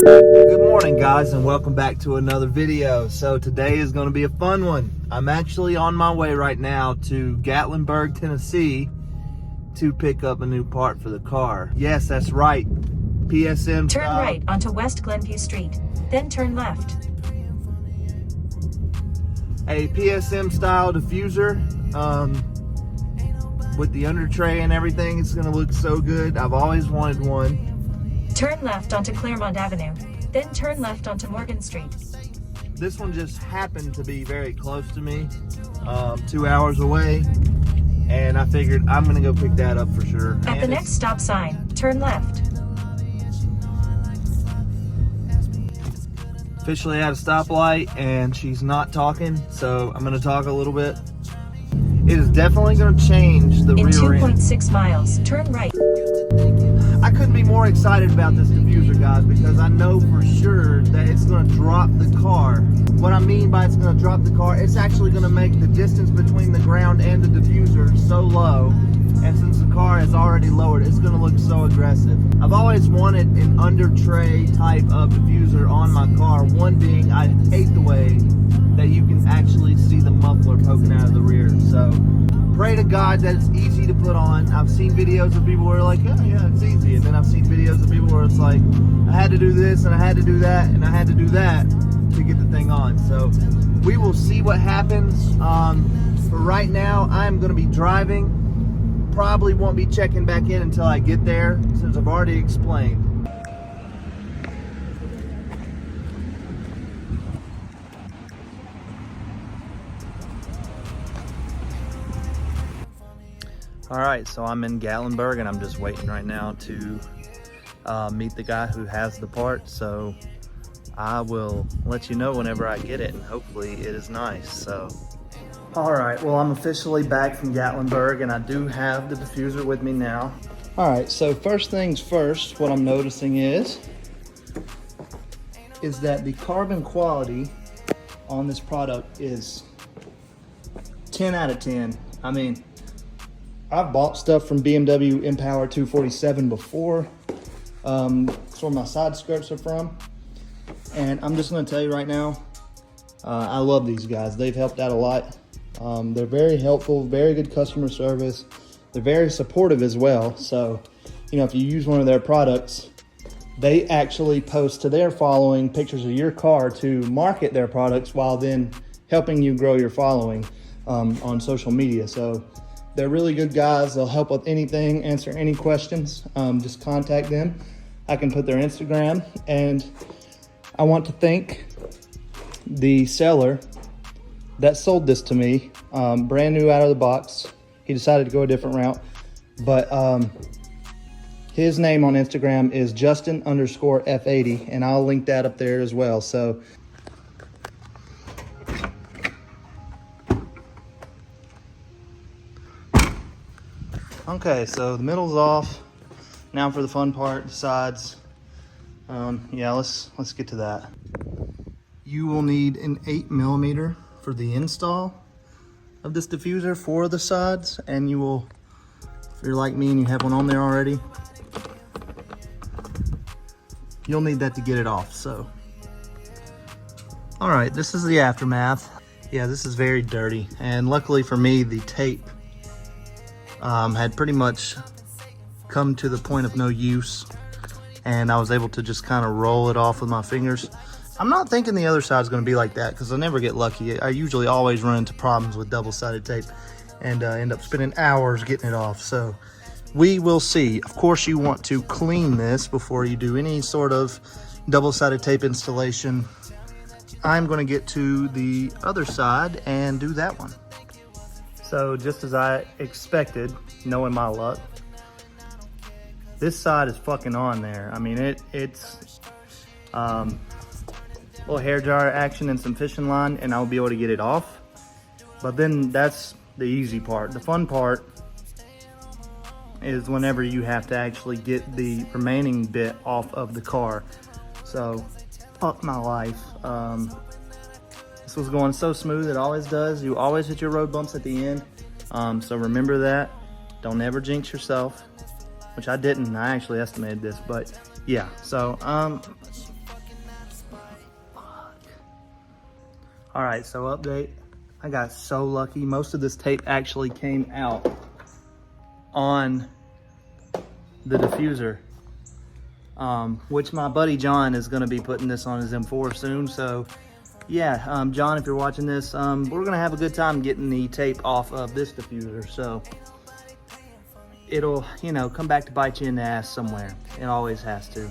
Good morning, guys, and welcome back to another video. So today is going to be a fun one. I'm actually on my way right now to Gatlinburg, Tennessee to pick up a new part for the car. Yes, that's right. PSM Turn right onto West Glenview Street, then turn left. A PSM style diffuser with the under tray and everything. It's going to look so good. I've always wanted one. Turn left onto Claremont Avenue, then turn left onto Morgan Street. This one just happened to be very close to me, 2 hours away, and I figured I'm gonna go pick that up for sure. At the next stop sign, turn left. Officially at a stoplight, and she's not talking, so I'm gonna talk a little bit. It is definitely gonna change the In rear end. 2.6 miles, turn right. I couldn't be more excited about this diffuser, guys, because I know for sure that it's going to drop the car. What I mean by it's going to drop the car, it's actually going to make the distance between the ground and the diffuser so low. And since the car is already lowered, it's going to look so aggressive. I've always wanted an under tray type of diffuser on my car. One being, I hate the way that you can actually see the muffler poking out of the rear. So pray to God that it's easy to put on. I've seen videos of people who are like, oh yeah, it's easy. And then I've seen videos of people where it's like, I had to do this and I had to do that and I had to do that to get the thing on. So we will see what happens. For right now, I'm going to be driving. Probably won't be checking back in until I get there, since I've already explained. All right, so I'm in Gatlinburg and I'm just waiting right now to meet the guy who has the part. So I will let you know whenever I get it, and hopefully it is nice. So, all right, well, I'm officially back from Gatlinburg and I do have the diffuser with me now. All right, so first things first, what I'm noticing is that the carbon quality on this product is 10 out of 10. I mean, I've bought stuff from BMW Empower 247 before. That's where my side skirts are from. And I'm just gonna tell you right now, I love these guys. They've helped out a lot. They're very helpful, very good customer service. They're very supportive as well. So, you know, if you use one of their products, they actually post to their following pictures of your car to market their products while then helping you grow your following on social media. So they're really good guys. They'll help with anything, answer any questions. Just contact them. I can put their Instagram. And I want to thank the seller that sold this to me, brand new out of the box. He decided to go a different route, but his name on Instagram is Justin_F80, and I'll link that up there as well. So okay, so the middle's off. Now for the fun part, the sides. Yeah, let's get to that. You will need an 8mm for the install of this diffuser for the sides, and you will, if you're like me and you have one on there already, you'll need that to get it off. So, all right, this is the aftermath. Yeah, this is very dirty, and luckily for me, the tape had pretty much come to the point of no use, and I was able to just kind of roll it off with my fingers. I'm not thinking the other side is going to be like that, because I never get lucky. I usually always run into problems with double-sided tape and end up spending hours getting it off. So we will see. Of course, you want to clean this before you do any sort of double-sided tape installation. I'm going to get to the other side and do that one. So just as I expected, knowing my luck, this side is fucking on there. I mean, it's little hair dryer action and some fishing line, and I'll be able to get it off. But then that's the easy part. The fun part is whenever you have to actually get the remaining bit off of the car. So, fuck my life. This was going so smooth, it always does. You always hit your road bumps at the end. So remember that. Don't ever jinx yourself, which I didn't. I actually estimated this, but yeah. So All right, so update. I got so lucky. Most of this tape actually came out on the diffuser, which my buddy John is gonna be putting this on his M4 soon. So yeah, John, if you're watching this, we're gonna have a good time getting the tape off of this diffuser. So it'll, you know, come back to bite you in the ass somewhere. It always has to.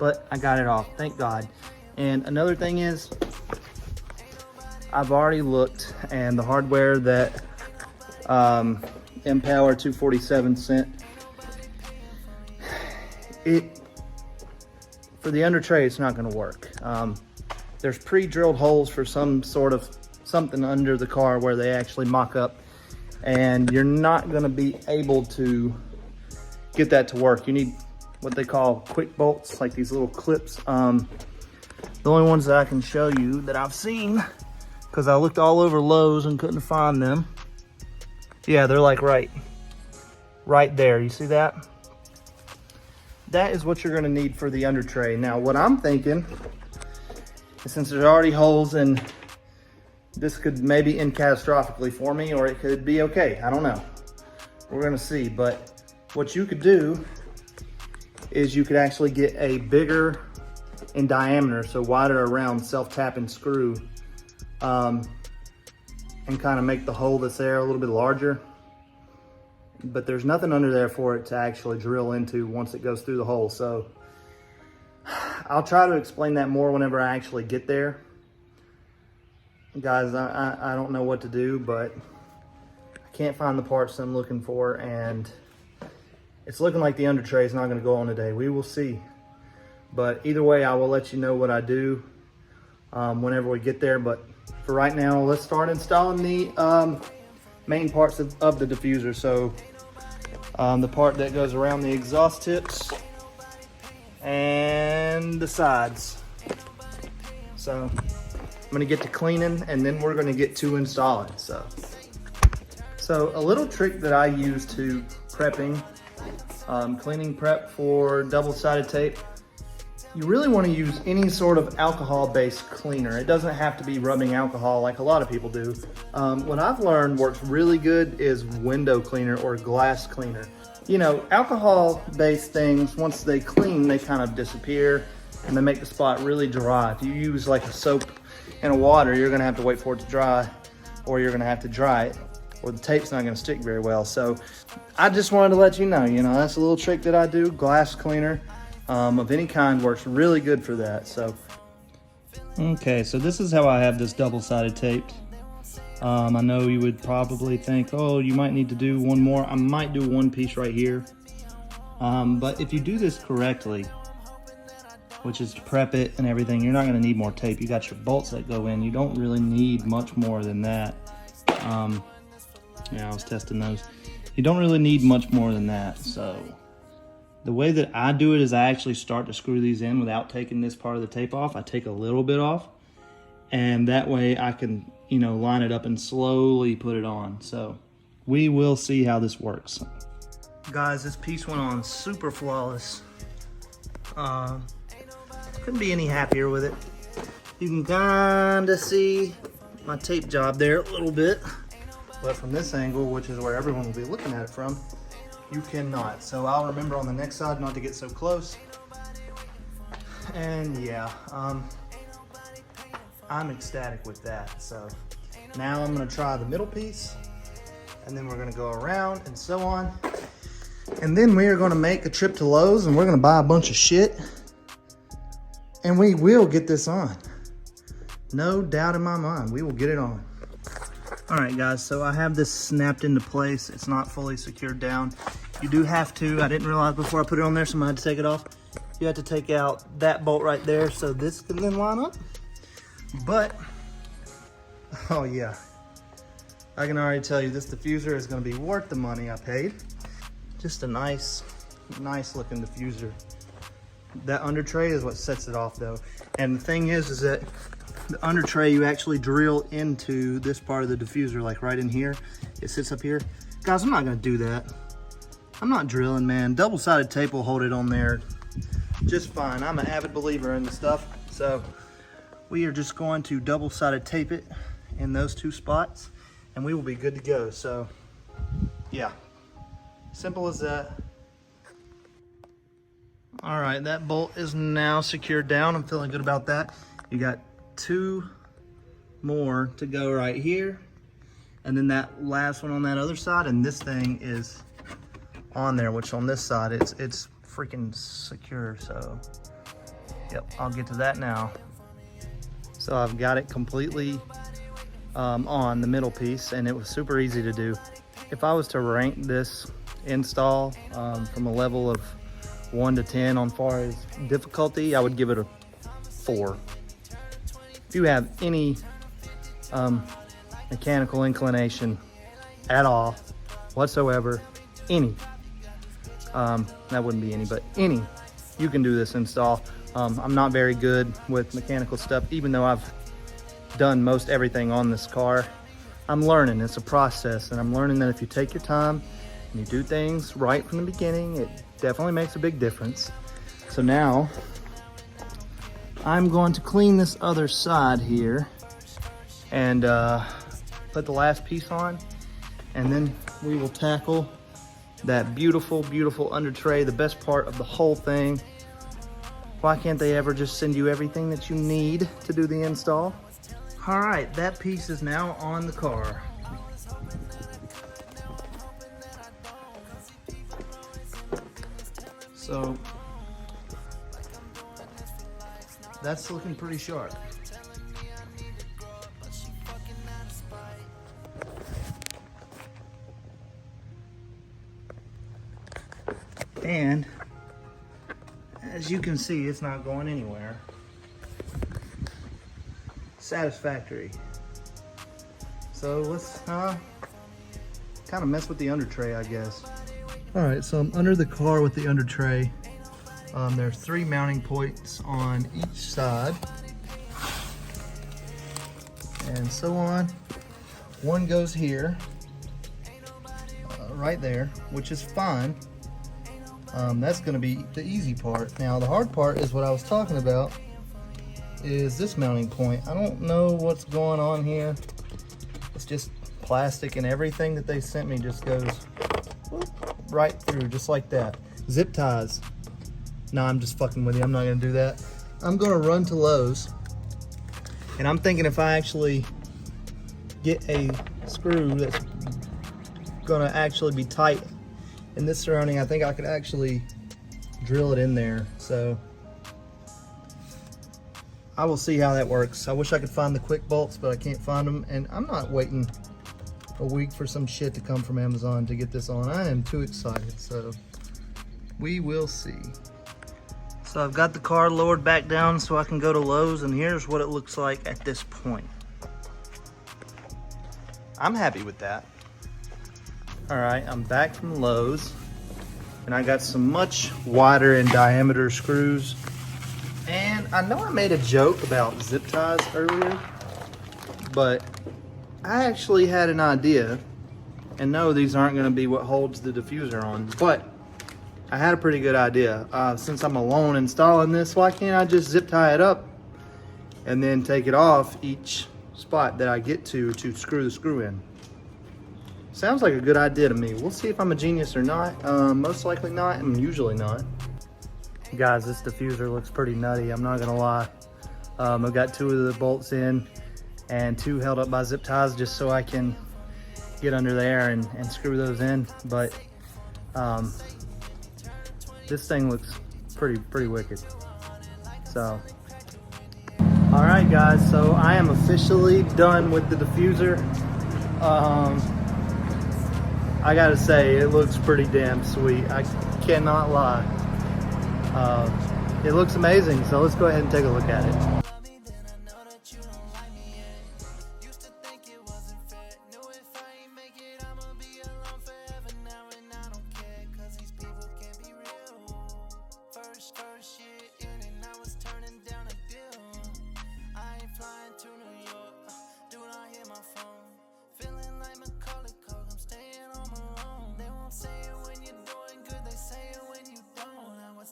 But I got it off, thank God. And another thing is, I've already looked, and the hardware that Empower 247 sent, for the under tray, it's not going to work. There's pre-drilled holes for some sort of something under the car where they actually mock up, and you're not going to be able to get that to work. You need what they call quick bolts, like these little clips. The only ones that I can show you that I've seen, because I looked all over Lowe's and couldn't find them. Yeah, they're like right there. You see that? That is what you're gonna need for the under tray. Now, what I'm thinking is, since there's already holes, and this could maybe end catastrophically for me, or it could be okay. I don't know. We're gonna see. But what you could do is you could actually get a bigger in diameter, so wider around, self-tapping screw, and kind of make the hole that's there a little bit larger. But there's nothing under there for it to actually drill into once it goes through the hole. So I'll try to explain that more whenever I actually get there. Guys, I don't know what to do, but I can't find the parts that I'm looking for, and it's looking like the under tray is not going to go on today. We will see. But either way, I will let you know what I do whenever we get there. But for right now, let's start installing the main parts of the diffuser. So the part that goes around the exhaust tips and the sides. So I'm gonna get to cleaning, and then we're gonna get to installing. So a little trick that I use to prepping, cleaning prep for double-sided tape. You really want to use any sort of alcohol-based cleaner. It doesn't have to be rubbing alcohol like a lot of people do. What I've learned works really good is window cleaner or glass cleaner. You know, alcohol-based things, once they clean, they kind of disappear and they make the spot really dry. If you use like a soap and a water, you're gonna have to wait for it to dry, or you're gonna have to dry it, or the tape's not gonna stick very well. So I just wanted to let you know, that's a little trick that I do. Glass cleaner of any kind works really good for that. So okay, so this is how I have this double-sided taped. I know you would probably think, oh, you might need to do one more. I might do one piece right here, but if you do this correctly, which is to prep it and everything, you're not going to need more tape. You got your bolts that go in. You don't really need much more than that. Yeah, I was testing those. You don't really need much more than that. So the way that I do it is I actually start to screw these in without taking this part of the tape off. I take a little bit off, and that way I can, line it up and slowly put it on. So we will see how this works. Guys, this piece went on super flawless. Couldn't be any happier with it. You can kind of see my tape job there a little bit, but from this angle, which is where everyone will be looking at it from, you cannot. So I'll remember on the next side not to get so close. And yeah, I'm ecstatic with that. So now I'm gonna try the middle piece, and then we're gonna go around and so on. And then we are gonna make a trip to Lowe's, and we're gonna buy a bunch of shit, and we will get this on. No doubt in my mind, we will get it on. All right, guys, so I have this snapped into place. It's not fully secured down. You do have to, I didn't realize before I put it on there, so I'm gonna have to take it off. You have to take out that bolt right there so this can then line up. But, oh yeah, I can already tell you this diffuser is gonna be worth the money I paid. Just a nice looking diffuser. That under tray is what sets it off though. And the thing is that the under tray, you actually drill into this part of the diffuser, like right in here. It sits up here. Guys, I'm not gonna do that. I'm not drilling, man. Double-sided tape will hold it on there just fine. I'm an avid believer in the stuff. So we are just going to double-sided tape it in those two spots and we will be good to go. So yeah, simple as that. All right, that bolt is now secured down. I'm feeling good about that. You got 2 more to go right here, and then that last one on that other side, and this thing is on there, which on this side it's freaking secure. So yep, I'll get to that now. So I've got it completely on the middle piece, and it was super easy to do. If I was to rank this install from a level of 1 to 10 on far as difficulty, I would give it a 4. If you have any mechanical inclination at all whatsoever, any, that wouldn't be any, but any, you can do this install. I'm not very good with mechanical stuff, even though I've done most everything on this car. I'm learning, it's a process, and I'm learning that if you take your time and you do things right from the beginning, it definitely makes a big difference. So now I'm going to clean this other side here and put the last piece on, and then we will tackle that beautiful, beautiful under tray, the best part of the whole thing. Why can't they ever just send you everything that you need to do the install? All right, that piece is now on the car. So that's looking pretty sharp. And as you can see, it's not going anywhere. Satisfactory. So let's kind of mess with the under tray, I guess. All right, so I'm under the car with the under tray. There's 3 mounting points on each side, and so on. One goes here, right there, which is fine. That's going to be the easy part. Now the hard part is what I was talking about, is this mounting point. I don't know what's going on here. It's just plastic, and everything that they sent me just goes whoop, right through, just like that. Zip ties. No, I'm just fucking with you. I'm not going to do that. I'm going to run to Lowe's, and I'm thinking if I actually get a screw that's going to actually be tight in this surrounding, I think I could actually drill it in there. So I will see how that works. I wish I could find the quick bolts, but I can't find them, and I'm not waiting a week for some shit to come from Amazon to get this on. I am too excited, so we will see. So I've got the car lowered back down so I can go to Lowe's, and here's what it looks like at this point. I'm happy with that. All right, I'm back from Lowe's, and I got some much wider in diameter screws. And I know I made a joke about zip ties earlier, but I actually had an idea, and no, these aren't going to be what holds the diffuser on, but I had a pretty good idea. Since I'm alone installing this, why can't I just zip tie it up and then take it off each spot that I get to screw the screw in? Sounds like a good idea to me. We'll see if I'm a genius or not. Most likely not, and usually not. Guys, this diffuser looks pretty nutty, I'm not gonna lie. I've got 2 of the bolts in and 2 held up by zip ties just so I can get under there and screw those in. But this thing looks pretty wicked. So, all right guys, so I am officially done with the diffuser. I gotta say, it looks pretty damn sweet. I cannot lie. It looks amazing, so let's go ahead and take a look at it.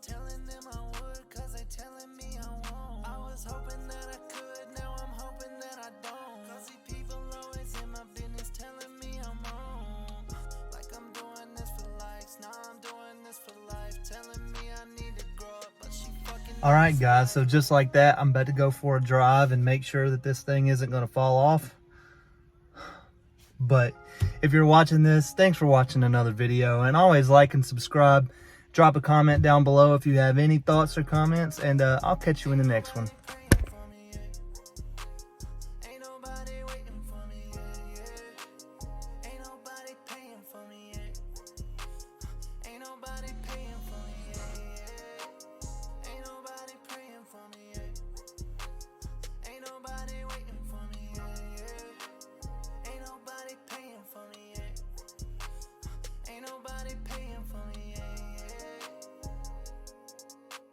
Telling them I would, cause they telling me I won't. I was hoping All right, guys, so just like that, I'm about to go for a drive and make sure that this thing isn't going to fall off. But if you're watching this, thanks for watching another video, and always like and subscribe. Drop a comment down below if you have any thoughts or comments, and I'll catch you in the next one.